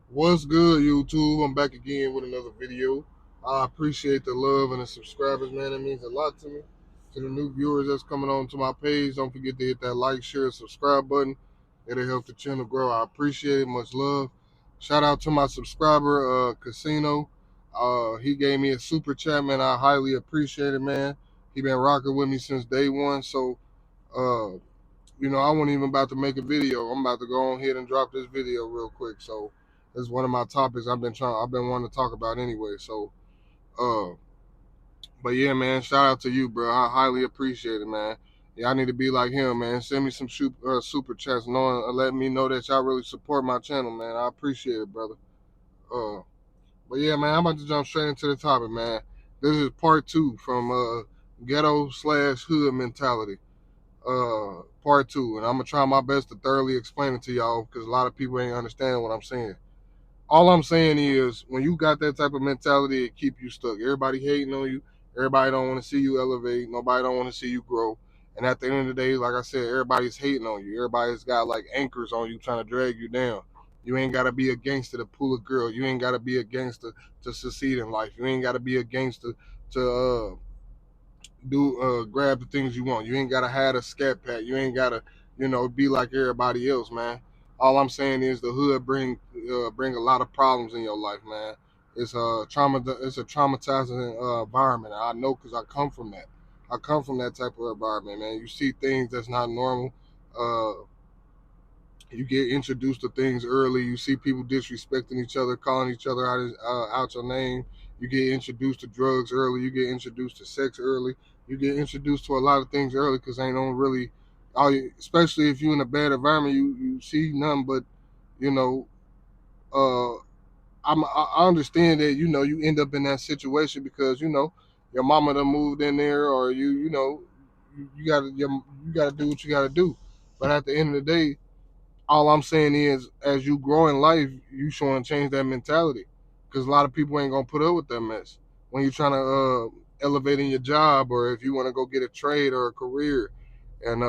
What's good, YouTube? I'm back again with another video. I appreciate the love and the subscribers, man. It means a lot to me. To the new viewers that's coming on to my page, don't forget to hit that like, share, and subscribe button. It'll help the channel grow. I appreciate it. Much love. Shout out to my subscriber, Casino. He gave me a super chat, man. I highly appreciate it, man. He been rocking with me since day one. So, uh, I wasn't even about to make a video. I'm about to go on ahead and drop this video real quick. So this is one of my topics I've been wanting to talk about anyway. So uh but yeah, man, shout out to you, bro. I highly appreciate it, man. Yeah, I need to be like him, man. Send me some super chats, knowing letting me know that y'all really support my channel, man. I appreciate it, brother. Uh, but yeah, man, I'm about to jump straight into the topic, man. This is part two from ghetto slash hood mentality. Part two, and I'm gonna try my best to thoroughly explain it to y'all because a lot of people ain't understanding what I'm saying. All I'm saying is when you got that type of mentality, it keep you stuck. Everybody hating on you. Everybody don't want to see you elevate. Nobody don't want to see you grow. And at the end of the day, like I said, everybody's hating on you. Everybody's got like anchors on you trying to drag you down. You ain't gotta be a gangster to pull a girl. You ain't gotta be a gangster to succeed in life. You ain't gotta be a gangster to do grab the things you want. You ain't gotta have a scat pack. You ain't gotta, be like everybody else, man. All I'm saying is the hood bring a lot of problems in your life, man. It's a trauma. It's a traumatizing environment. I know because I come from that. I come from that type of environment, man. You see things that's not normal. Uh, you get introduced to things early. You see people disrespecting each other, calling each other out your name. You get introduced to drugs early. You get introduced to sex early. You get introduced to a lot of things early because they don't really, especially if you're in a bad environment, you see nothing but, you know, uh, I understand that you end up in that situation because your mama done moved in there or you gotta do what you gotta do. But at the end of the day, all I'm saying is, as you grow in life, you showing change that mentality, because a lot of people ain't gonna put up with that mess when you're trying to elevate in your job, or if you want to go get a trade or a career, and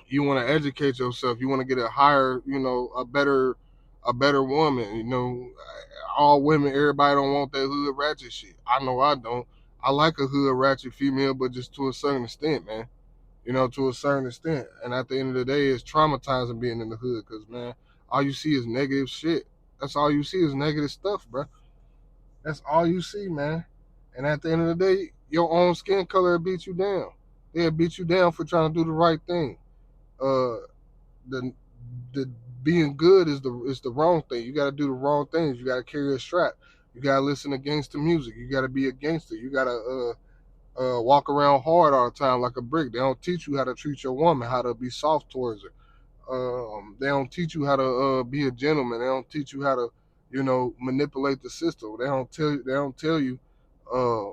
you want to educate yourself, you want to get a higher, a better woman. All women, everybody don't want that hood ratchet shit. I know I don't. I like a hood ratchet female, but just to a certain extent, man, to a certain extent. And at the end of the day, it's traumatizing being in the hood because, man, all you see is negative shit. That's all you see is negative stuff, bro. That's all you see, man. And at the end of the day, your own skin color will beat you down. They'll beat you down for trying to do the right thing. Uh, the the being good is the wrong thing. You got to do the wrong things. You got to carry a strap. You got to listen to gangster music. You got to be a gangster. You got to walk around hard all the time like a brick. They don't teach you how to treat your woman, how to be soft towards her. They don't teach you how to be a gentleman. They don't teach you how to, manipulate the system. They don't tell you. They don't tell you uh,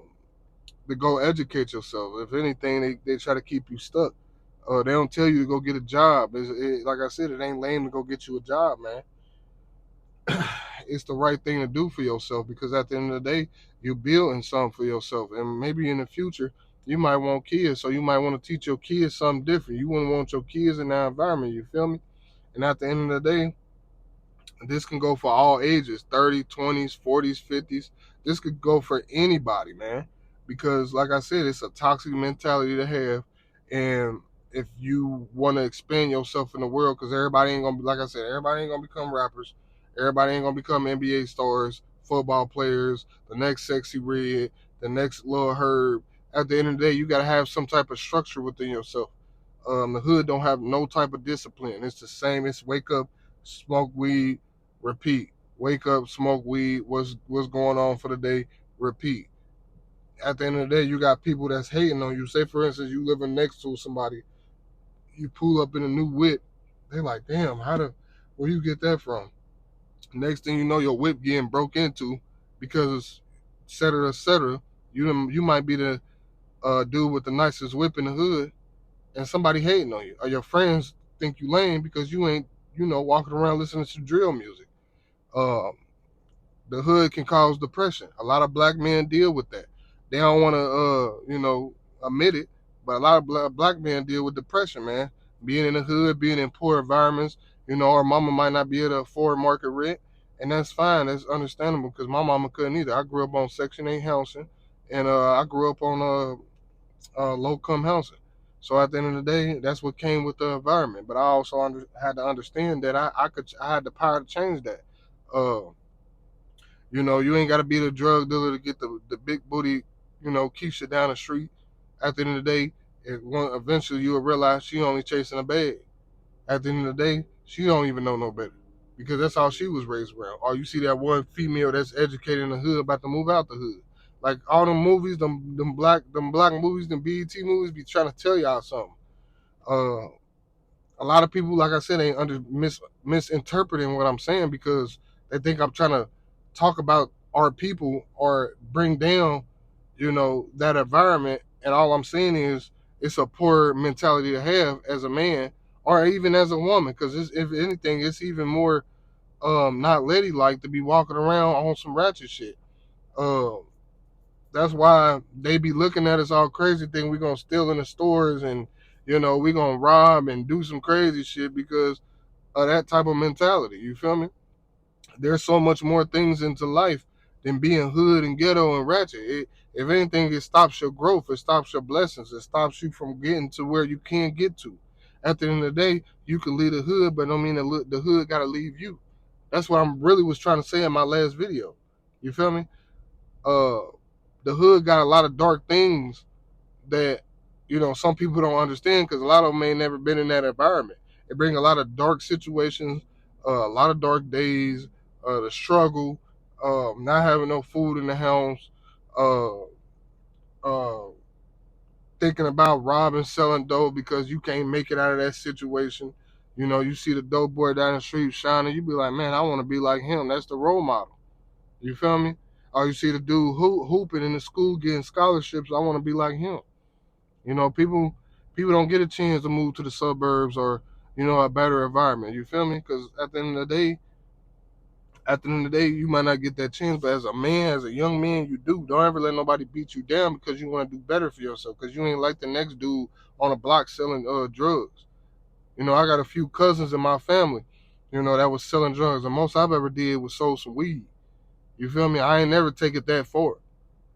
to go educate yourself. If anything, they try to keep you stuck. They don't tell you to go get a job. Like I said, it ain't lame to go get you a job, man. It's the right thing to do for yourself because at the end of the day, you're building something for yourself. And maybe in the future, you might want kids. So you might want to teach your kids something different. You wouldn't want your kids in that environment. You feel me? And at the end of the day, this can go for all ages 30, 20s, 40s, 50s. This could go for anybody, man. Because, like I said, it's a toxic mentality to have. And if you want to expand yourself in the world, because everybody ain't going to be, like I said, everybody ain't going to become rappers. Everybody ain't going to become NBA stars, football players, the next Sexy Red, the next Lil Herb. At the end of the day, you got to have some type of structure within yourself. The hood don't have no type of discipline. It's the same. It's wake up, smoke weed, repeat. Wake up, smoke weed. What's going on for the day? Repeat. At the end of the day, you got people that's hating on you. Say, for instance, you living next to somebody, you pull up in a new whip. They like, damn, where you get that from? Next thing you know, your whip getting broke into because, et cetera, et cetera. You might be the dude with the nicest whip in the hood, and somebody hating on you, or your friends think you lame because you ain't, walking around listening to drill music. Um, the hood can cause depression. A lot of black men deal with that. They don't want to, admit it, but a lot of black men deal with depression, man. Being in the hood, being in poor environments, our mama might not be able to afford market rent, and that's fine. That's understandable because my mama couldn't either. I grew up on Section 8 housing, and I grew up on low income housing. So at the end of the day, that's what came with the environment. But I also had to understand that I had the power to change that. Uh, you ain't got to be the drug dealer to get the big booty, Keisha down the street. At the end of the day, eventually you will realize she only chasing a bag. At the end of the day, she don't even know no better because that's how she was raised around. Or you see that one female that's educated in the hood about to move out the hood. Like all them movies, them black movies, them BET movies be trying to tell y'all something. Uh, a lot of people, like I said, ain't misinterpreting what I'm saying because they think I'm trying to talk about our people or bring down, that environment. And all I'm saying is it's a poor mentality to have as a man or even as a woman because if anything, it's even more not ladylike to be walking around on some ratchet shit. Uh, that's why they be looking at us all crazy, think we gonna steal in the stores and we gonna rob and do some crazy shit because of that type of mentality. You feel me? There's so much more things into life than being hood and ghetto and ratchet. If anything, it stops your growth. It stops your blessings. It stops you from getting to where you can get to. At the end of the day, you can leave the hood, but don't mean the hood got to leave you. That's what I'm really was trying to say in my last video. You feel me? Uh, the hood got a lot of dark things that some people don't understand because a lot of them ain't never been in that environment. It brings a lot of dark situations, a lot of dark days, the struggle, not having no food in the house, uh, uh, thinking about robbing, selling dope because you can't make it out of that situation. You see the dope boy down the street shining, you be like, man, I want to be like him. That's the role model. You feel me? Or you see the dude hooping in the school getting scholarships, I want to be like him. People don't get a chance to move to the suburbs or a better environment. You feel me? Because at the end of the day, you might not get that chance, but as a man, as a young man, you do. Don't ever let nobody beat you down because you want to do better for yourself. Because you ain't like the next dude on a block selling drugs. I got a few cousins in my family, that was selling drugs. The most I've ever did was sold some weed. You feel me? I ain't never take it that far.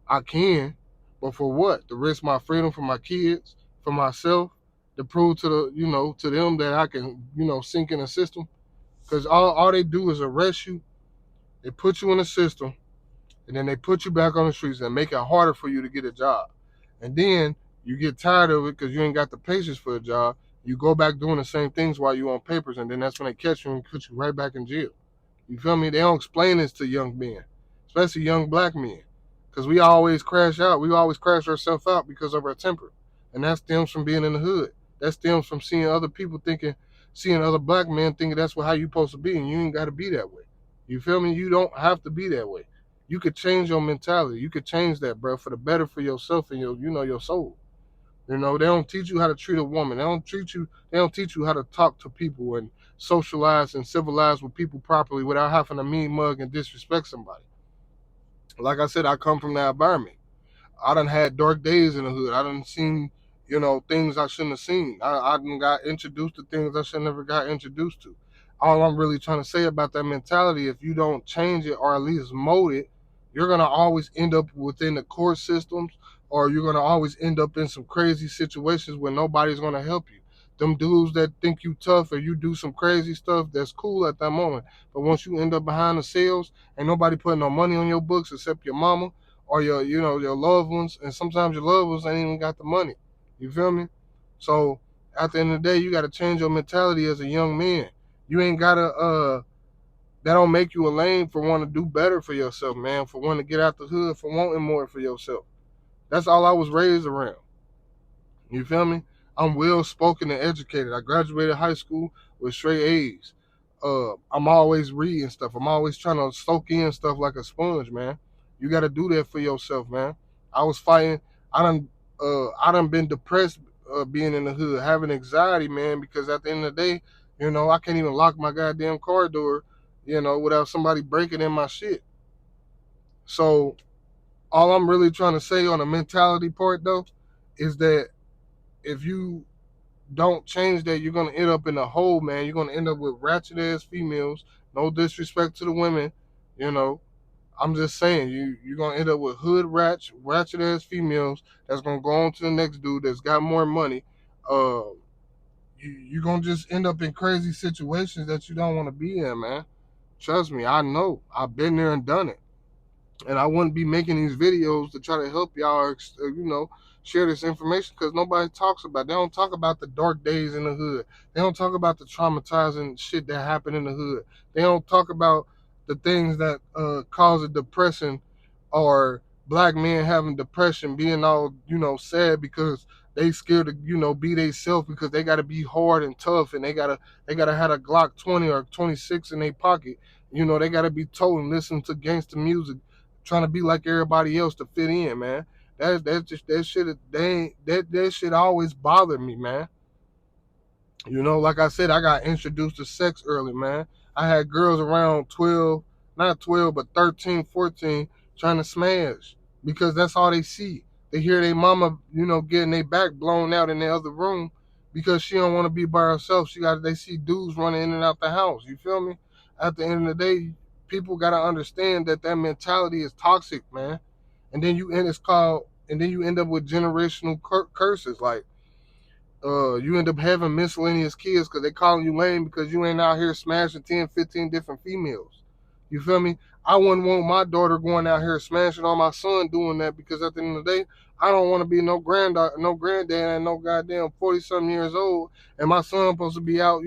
I can, but for what? To risk my freedom for my kids, for myself, to prove to to them that I can, sink in the system. Because all they do is arrest you, they put you in the system, and then they put you back on the streets and make it harder for you to get a job. And then you get tired of it because you ain't got the patience for a job. You go back doing the same things while you on papers, and then that's when they catch you and put you right back in jail. You feel me? They don't explain this to young men, especially young black men, because we always crash out. We always crash ourselves out because of our temper, and that stems from being in the hood. That stems from seeing other people seeing other black men thinking that's how you supposed to be, and you ain't got to be that way. You feel me? You don't have to be that way. You could change your mentality. You could change that, bro, for the better for yourself and your soul. They don't teach you how to treat a woman. They don't teach you how to talk to people and socialize and civilize with people properly without having to mean mug and disrespect somebody. Like I said, I come from that environment. I done had dark days in the hood. I done seen, things I shouldn't have seen. I done got introduced to things I should never got introduced to. All I'm really trying to say about that mentality, if you don't change it or at least mold it, you're gonna always end up within the court systems, or you're gonna always end up in some crazy situations where nobody's gonna help you. Them dudes that think you tough or you do some crazy stuff, that's cool at that moment. But once you end up behind the sales, ain't nobody putting no money on your books except your mama or your loved ones, and sometimes your loved ones ain't even got the money. You feel me? So at the end of the day, you got to change your mentality as a young man. You ain't gotta that don't make you a lame for wanting to do better for yourself, man. For wanting to get out the hood, for wanting more for yourself. That's all I was raised around. You feel me? I'm well spoken and educated. I graduated high school with straight A's. I'm always reading stuff. I'm always trying to soak in stuff like a sponge, man. You got to do that for yourself, man. I was fighting. I done been depressed being in the hood, having anxiety, man. Because at the end of the day, I can't even lock my goddamn car door, without somebody breaking in my shit. So all I'm really trying to say on the mentality part, though, is that if you don't change that, you're gonna end up in a hole, man. You're gonna end up with ratchet ass females, No disrespect to the women, you know. I'm just saying, you're gonna end up with hood ratchet ass females that's gonna go on to the next dude that's got more money. Uh, you're gonna just end up in crazy situations that you don't want to be in, man. Trust me, I know. I've been there and done it. And I wouldn't be making these videos to try to help y'all, share this information because nobody talks about it. They don't talk about the dark days in the hood. They don't talk about the traumatizing shit that happened in the hood. They don't talk about the things that cause a depression or black men having depression, being all, sad because they scared to, be they self because they gotta be hard and tough and they gotta have a Glock 20 or 26 in their pocket. They gotta be told and listen to gangster music trying to be like everybody else to fit in, man. That's just that shit. They ain't, that shit always bothered me, man. Like I said, I got introduced to sex early, man. I had girls around 12, not 12, but 13, 14, trying to smash because that's all they see. They hear their mama, getting their back blown out in the other room because she don't want to be by herself. They see dudes running in and out the house. You feel me? At the end of the day, people got to understand that mentality is toxic, man. And then you end up with generational curses like you end up having miscellaneous kids because they calling you lame because you ain't out here smashing 10, 15 different females. You feel me? I wouldn't want my daughter going out here smashing on my son doing that because at the end of the day, I don't want to be no granddad, and no goddamn 40-something years old, and my son supposed to be out,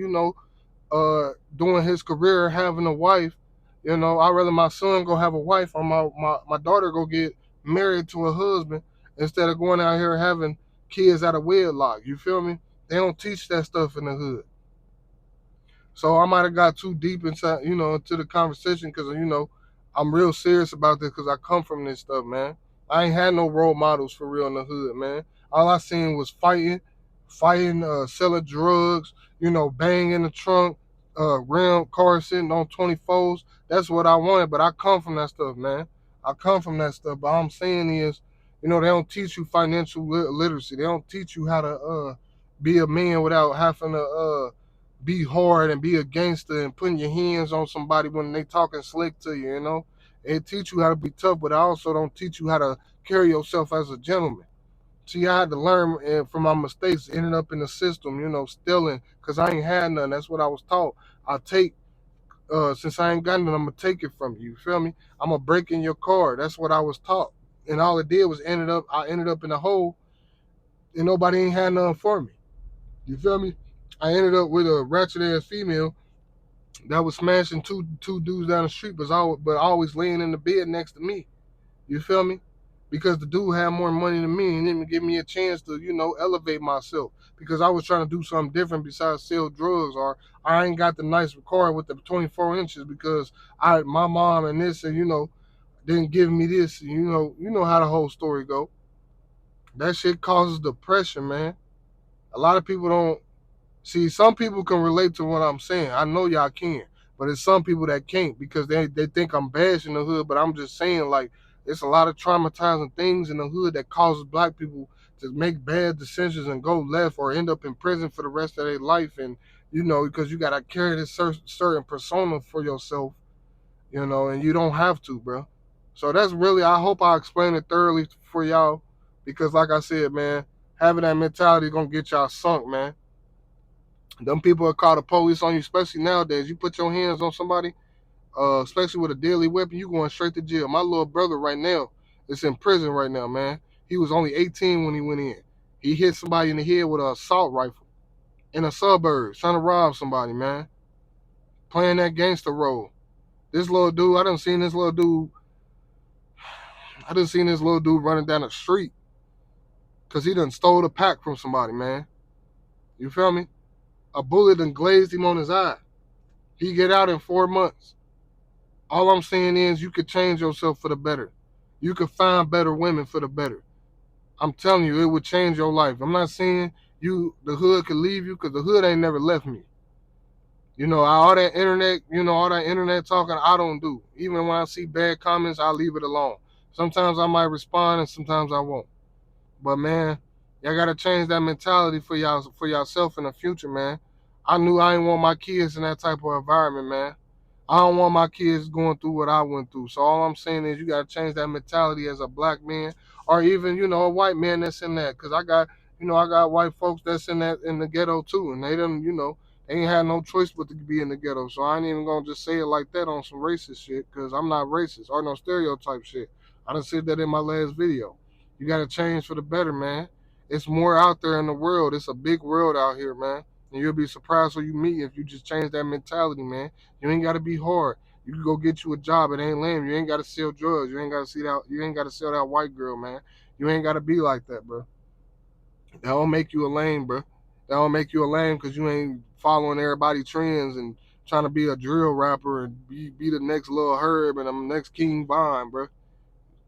doing his career, having a wife. I'd rather my son go have a wife or my daughter go get married to a husband instead of going out here having kids out of wedlock. You feel me? They don't teach that stuff in the hood. So I might have got too deep inside, into the conversation because, I'm real serious about this because I come from this stuff, man. I ain't had no role models for real in the hood, man. All I seen was fighting, selling drugs, bang in the trunk, rim car sitting on 24s. That's what I wanted, but I come from that stuff, man. I come from that stuff. But all I'm saying is, they don't teach you financial literacy. They don't teach you how to be a man without having to be hard and be a gangster and putting your hands on somebody when they talking slick to you. It teach you how to be tough, but I also don't teach you how to carry yourself as a gentleman. See, I had to learn from my mistakes, ended up in the system, stealing, because I ain't had none. That's what I was taught. I take, since I ain't got none, I'm going to take it from you. You feel me? I'm going to break in your car. That's what I was taught. And all it did was I ended up in a hole and nobody ain't had nothing for me. You feel me? I ended up with a ratchet ass female that was smashing two dudes down the street, but always laying in the bed next to me. You feel me? Because the dude had more money than me and didn't give me a chance to, elevate myself. Because I was trying to do something different besides sell drugs, or I ain't got the nice car with the 24 inches because my mom and this and didn't give me this. And, you know how the whole story go. That shit causes depression, man. A lot of people don't. See, some people can relate to what I'm saying. I know y'all can, but it's some people that can't because they think I'm bashing the hood. But I'm just saying, like, it's a lot of traumatizing things in the hood that causes black people to make bad decisions and go left or end up in prison for the rest of their life. And because you gotta carry this certain persona for yourself, and you don't have to, bro. So that's really. I hope I explained it thoroughly for y'all, because like I said, man, having that mentality is gonna get y'all sunk, man. Them people will call the police on you, especially nowadays. You put your hands on somebody, especially with a deadly weapon, you going straight to jail. My little brother right now is in prison right now, man. He was only 18 when he went in. He hit somebody in the head with an assault rifle in the suburbs, trying to rob somebody, man. Playing that gangster role. This little dude, I done seen this little dude running down the street because he done stole a pack from somebody, man. You feel me? A bullet done glazed him on his eye. He get out in 4 months. All I'm saying is you could change yourself for the better. You could find better women for the better. I'm telling you, it would change your life. I'm not saying the hood could leave you because the hood ain't never left me. All that internet talking, I don't do. Even when I see bad comments, I leave it alone. Sometimes I might respond and sometimes I won't. But man, y'all gotta change that mentality for yourself in the future, man. I knew I didn't want my kids in that type of environment, man. I don't want my kids going through what I went through. So all I'm saying is you gotta change that mentality as a black man, or even a white man that's in that. Cause I got white folks that's in that in the ghetto too, and they don't they ain't had no choice but to be in the ghetto. So I ain't even gonna just say it like that on some racist shit, cause I'm not racist or no stereotype shit. I done said that in my last video. You gotta change for the better, man. It's more out there in the world. It's a big world out here, man. And you'll be surprised who you meet if you just change that mentality, man. You ain't gotta be hard. You can go get you a job. It ain't lame. You ain't gotta sell drugs. You ain't gotta see that. You ain't gotta sell that white girl, man. You ain't gotta be like that, bro. That don't make you a lame, bro. That don't make you a lame because you ain't following everybody trends and trying to be a drill rapper and be the next Lil Herb and the next King Von, bro.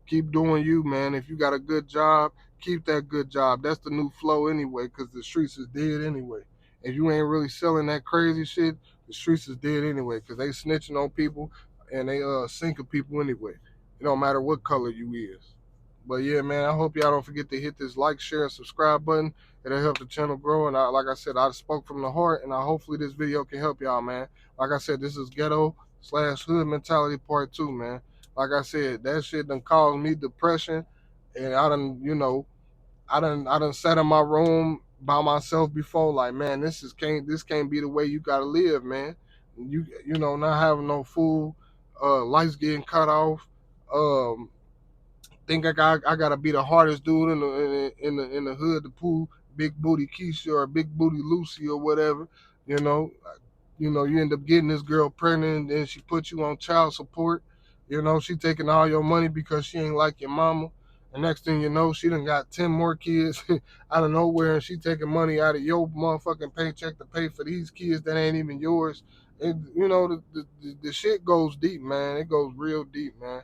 Keep doing you, man. If you got a good job, keep that good job. That's the new flow anyway, because the streets is dead anyway. If you ain't really selling that crazy shit, the streets is dead anyway, because they snitching on people and they sinking people anyway. It don't matter what color you is. But yeah, man, I hope y'all don't forget to hit this like, share, and subscribe button. It'll help the channel grow. And like I said, I spoke from the heart, and hopefully this video can help y'all, man. Like I said, this is Ghetto slash Hood Mentality Part 2, man. Like I said, that shit done caused me depression, and I done sat in my room by myself before. Like, man, this can't be the way you gotta live, man. Not having no food, lights getting cut off. Um, think I gotta be the hardest dude in the hood to pull big booty Keisha or big booty Lucy or whatever. You know, you end up getting this girl pregnant, and then she put you on child support. She taking all your money because she ain't like your mama. And next thing you know, she done got 10 more kids out of nowhere, and she taking money out of your motherfucking paycheck to pay for these kids that ain't even yours. And the shit goes deep, man. It goes real deep, man.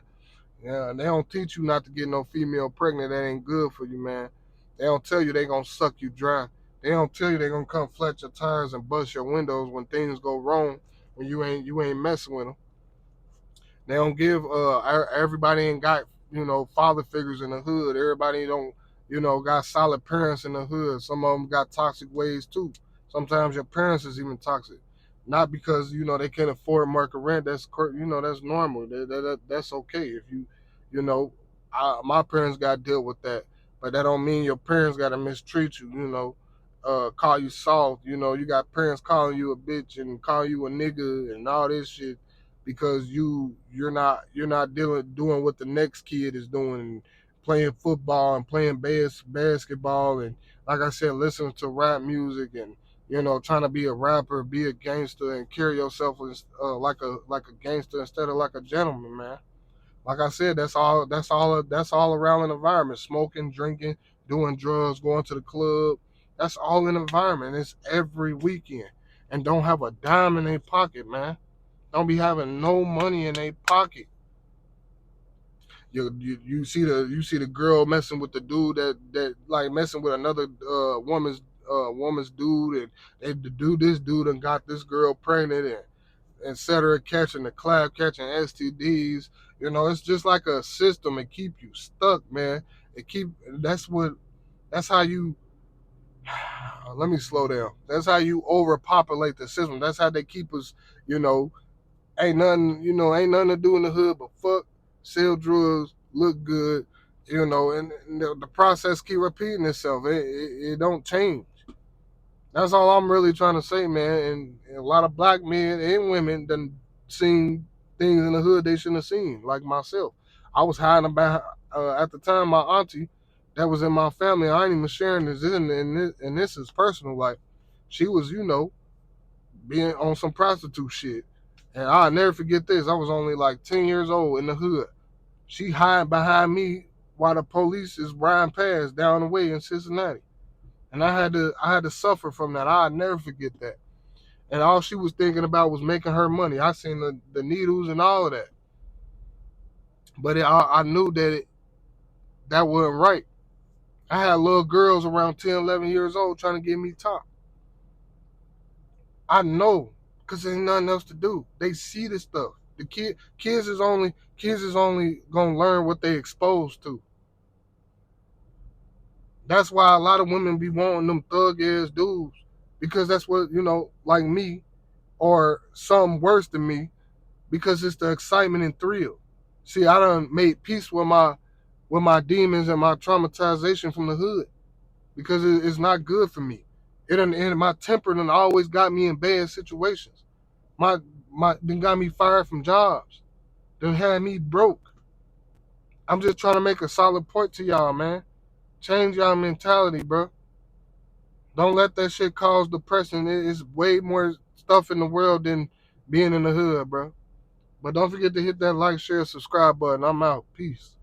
Yeah, and they don't teach you not to get no female pregnant. That ain't good for you, man. They don't tell you they gonna suck you dry. They don't tell you they gonna come flat your tires and bust your windows when things go wrong when you ain't messing with them. They don't give everybody ain't got father figures in the hood. Everybody don't got solid parents in the hood. Some of them got toxic ways too. Sometimes your parents is even toxic, not because they can't afford market rent. That's normal. That's okay if you know. My parents got to deal with that, but that don't mean your parents got to mistreat you. Call you soft. You got parents calling you a bitch and calling you a nigga and all this shit because you're not doing what the next kid is doing, playing football and playing basketball, and like I said, listening to rap music and trying to be a rapper, be a gangster, and carry yourself as, like a gangster instead of like a gentleman, man. Like I said, that's all around an environment. Smoking, drinking, doing drugs, going to the club. That's all an environment. It's every weekend, and don't have a dime in their pocket, man. Don't be having no money in their pocket. You see the girl messing with the dude that like messing with another woman's dude, and this dude and got this girl pregnant, and etc. Catching the clap, catching STDs. It's just like a system. It keep you stuck, man. It keep that's how you. Let me slow down. That's how you overpopulate the system. That's how they keep us, you know, ain't nothing to do in the hood but fuck, sell drugs, look good, and the process keep repeating itself. It don't change. That's all I'm really trying to say, man. And a lot of black men and women done seen things in the hood they shouldn't have seen, like myself. I was hiding about at the time my auntie that was in my family. I ain't even sharing this, and this is personal. Like she was, being on some prostitute shit. And I'll never forget this. I was only like 10 years old in the hood. She hiding behind me while the police is riding past down the way in Cincinnati. And I had to suffer from that. I'll never forget that. And all she was thinking about was making her money. I seen the needles and all of that. But I knew that wasn't right. I had little girls around 10, 11 years old trying to get me top. I know, cause there's nothing else to do. They see this stuff. The kids is only gonna learn what they exposed to. That's why a lot of women be wanting them thug ass dudes, because that's what like me or some worse than me. because it's the excitement and thrill. See, I done made peace with my demons and my traumatization from the hood because it's not good for me. And my temper done always got me in bad situations. My my Done got me fired from jobs. Done had me broke. I'm just trying to make a solid point to y'all, man. Change y'all mentality, bro. Don't let that shit cause depression. It's way more stuff in the world than being in the hood, bro. But don't forget to hit that like, share, subscribe button. I'm out. Peace.